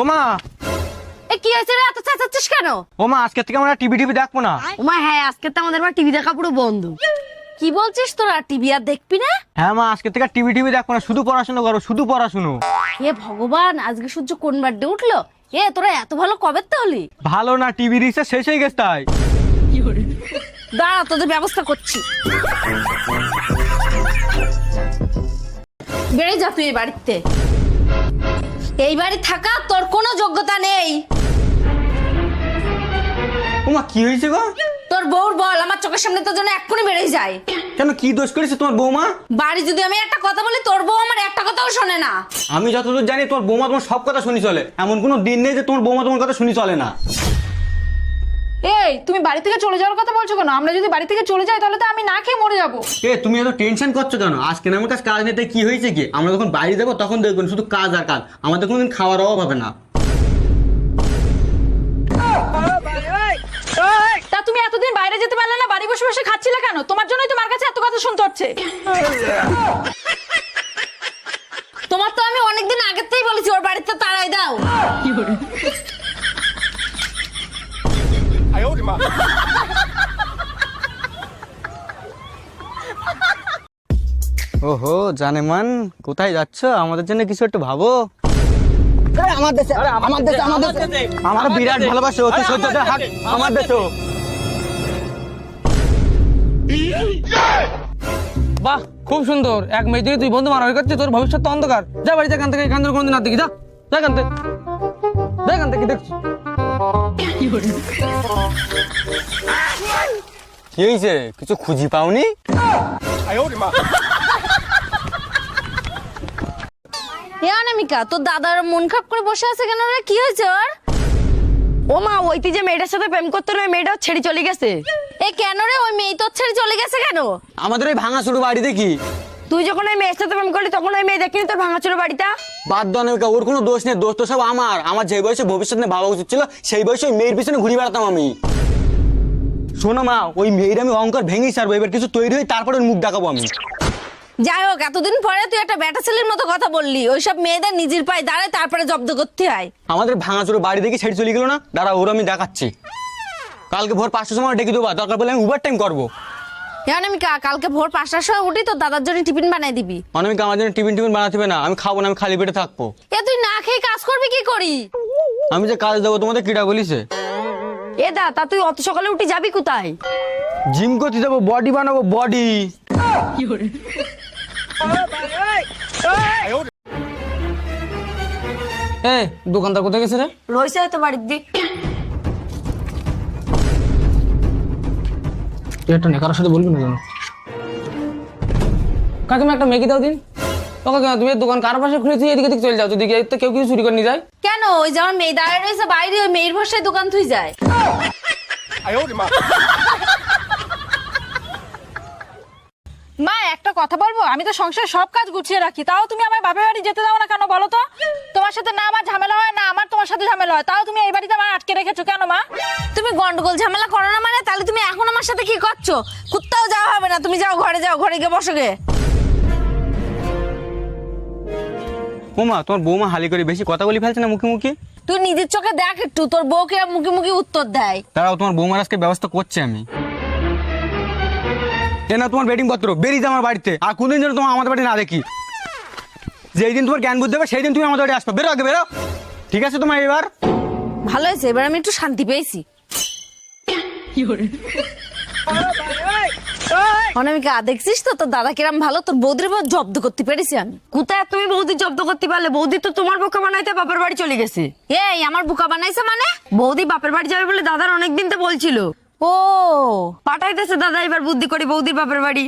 ওমা কি হয়েছে রে, এত চেঁচাচ্ছিস কেন? ওমা আজকে থেকে আমরা টিভি দেখবো না। ওমা হ্যাঁ, আজকে তো আমাদের টিভি দেখা পুরো বন্ধ। কি বলছিস তোরা, টিভি আর দেখবি না? হ্যাঁ মা, আজকে থেকে টিভি দেখবো না, শুধু পড়াশোনা করো, শুধু পড়াশুনো। এ ভগবান, আজকে সূর্য কোন বারডে উঠলো? তোরা এত ভালো কবে তো হলি? ভালো না, টিভি রিচার্জ শেষ হয়ে গেছে তাই। দাঁড়া, তোদের ব্যবস্থা করছি। বেড়ে যা তুই এই বাড়িতে। এই বাড়ি থাকা তোর কোনো যোগ্যতা নেই। ওমা কি হয়েছে গো? তোর বউর বল আমার চোখের সামনে তোর জন্য এক্ষুনি বেড়ে যায়। কেন, কি দোষ করেছে তোমার বৌমা? বাড়ি যদি আমি একটা কথা বলি, তোর বউ আমার একটা কথাও শোনে না। আমি যতদূর জানি তোমার বৌমা তোমার সব কথা শুনি চলে, এমন কোনো দিন নেই যে তোমার বৌমা তোমার কথা শুনি চলে না। এই তুমি বাড়ি থেকে চলে যাওয়ার কথা বলছো কেন? আমরা যদি বাড়ি থেকে চলে যাই তাহলে তো আমি না খেয়ে মরে যাবো। তুমি এত টেনশন করছো কেন? আজকে আমার কাছে কাজ নেই, কি হয়েছে কি? আমরা যখন বাইরে যাবো তখন দেখবেন শুধু কাজ আর কাজ, আমাদের কোনোদিন খাওয়ার অভাব হবে না। তা তুমি এতদিন বাইরে যেতে পারলে না, বাড়ি বসে বসে খাচ্ছিলে কেন? তোমার জন্যই তোমার কাছে এত কথা শুনতে হচ্ছে। তোমার তো আমি অনেকদিন আগের থেকেই বলেছি ওর বাড়িতে তাড়াই দাও। ওহো জানেমান, কোথায় যাচ্ছ? আমাদের জন্য কিছু একটু ভাবো। আমার বিরাট ভালোবাসো, অতি সহ্যতা হাক আমার দেশো। বাহ, খুব সুন্দর। এক মেয়ে দিয়ে তুই বন্ধু মারামারি করছিস, তোর ভবিষ্যৎ তো অন্ধকার। যা বাড়ি যা, এখান থেকে এখান থেকে কোনোদিন আর দেখি। যা যা এখান থেকে, যা এখান থেকে। দেখছি কি হয়েছে, কিছু খুঁজি পাওনি? অনামিকা, তোর দাদার মন খারাপ করে বসে আছে কেন রে? কি হয়েছে ওর? ও মা, ওইটি যে মেয়েটার সাথে প্রেম করতো না, মেয়েটা ছেড়ে চলে গেছে। কেন রে, ওই মেয়ে তোর ছেড়ে চলে গেছে কেন? আমাদের ওই ভাঙা ছোট বাড়ি দেখি। তুই যখন ওই মেয়ের সাথে প্রেম করলি তখন ওই মেয়ে দেখিনি তোর ভাঙাচোরা বাড়িটা? বাদ দাও অনামিকা, ওর কোনো দোষ নেই, দোষ তো সব আমার। আমার যে বয়সে ভবিষ্যৎ নিয়ে ভাবা উচিত ছিল, সেই বয়সে ওই মেয়ের পিছনে ঘুরে বেড়াতাম আমি। শোনো মা, ওই মেয়ের আমি অঙ্কর ভেঙেই ছাড়বো, এবার কিছু তৈরি হয়ে তারপরে মুখ দেখাবো আমি। যাই হোক, এতদিন পরে তুই একটা ব্যাটা ছেলের মতো কথা বললি। ওইসব মেয়েদের নিজের পায়ে দাঁড়ায় তারপরে জব্দ করতে হয়। আমাদের ভাঙাচোর বাড়ি দেখি ছেড়ে চলে গেল না, দাঁড়া ওর আমি দেখাচ্ছি। কালকে ভোর 5টার সময় ডেকে দেবো, দরকার পড়লে আমি ওভার টাইম করবো। অনামিকা, কালকে ভোর 5টার সময় উঠি তোর দাদার জন্য টিফিন বানাই দিবি। অনামিকা, আমার জন্য টিফিন বানাতে হবে না, আমি খাবো না, আমি খালি পেটে থাকবো। তুই না খেয়ে কাজ করবি কি করি? আমি যে কাজ দেবো তোমাদের কিটা বলিছে? তা তুই অত সকালে উঠে যাবি কোথায়? জিম করতে যাবো, বডি বানাবো, বডি। এই দোকানদার কোথায় গেছে রে? রয়েছে হয়তো বাড়ির দিক। তুই একটা নেকার সাথে বলবি না কেন? কাকিমা একটা মেগি দাও দিন। ও কাকিমা, তুমি দোকান কার পাশে খুলেছি? এদিকে দিকে চলে যাও, যদি কেউ কিছু চুরি করে নিয়ে যায়। কেন? ওই যে আমার মেয়ে দাঁড়ায় রয়েছে বাইরে, ওই মেয়ের ভরসায় দোকান থুই যায়। মা, একটা কথা বলবো? আমি তো সংসার সব কাজ গুছিয়ে রাখি, তাও তুমি আমার বাপের বাড়ি যেতে দাও না কেন বলো তো? তোমার সাথে না আমার ঝামেলা হয়, না আমার তোমার সাথে ঝামেলা হয়, তাও তুমি এই বাড়িতে আমার আটকে রেখেছো কেন মা? তুমি গন্ডগোল ঝামেলা করো না মানে? তাহলে তুমি এখন আমার সাথে কি করছো? কোথাও যাওয়া হবে না, তুমি যাও ঘরে, যাও ঘরে গিয়ে বসো গে। ওমা, তোমার বৌমা হালি করে বেশি কথা বলি ফেলছে না মুখে মুখে? তুই নিজের চোখে দেখ একটু, তোর বউকে মুখে মুখে উত্তর দেয়। দাঁড়াও, তোমার বৌমার আজকে ব্যবস্থা করছে আমি। না তোমার বেডিং পত্র, বেরিয়ে যাও আমার বাড়িতে, আর কোনদিন যেন তোমার আমাদের বাড়ি না দেখি। যেই দিন তোমার জ্ঞান বুদ্ধি দেবে সেই দিন তুমি আমাদের বাড়ি আসবে। বেরো আগে বেরো, ঠিক আছে তোমার? এবার ভালো হয়েছে, এবার আমি একটু শান্তি পেয়েছি। অনামিকা, দেখছিস তো তোর দাদা কিরাম ভালো, তোর বৌদির উপর জব্দ করতে পেরেছি আমি। কোথায় তুমি বৌদি জব্দ করতে পারলে? বৌদি তো তোমার বোকা বানাইতে বাপের বাড়ি চলে গেছে। আমার বোকা বানাইছে মানে? বৌদি বাপের বাড়ি যাবে বলে দাদার অনেকদিন তো বলছিল। ও পাঠাইতেছে দাদা এবার বুদ্ধি করে বৌদির বাপের বাড়ি।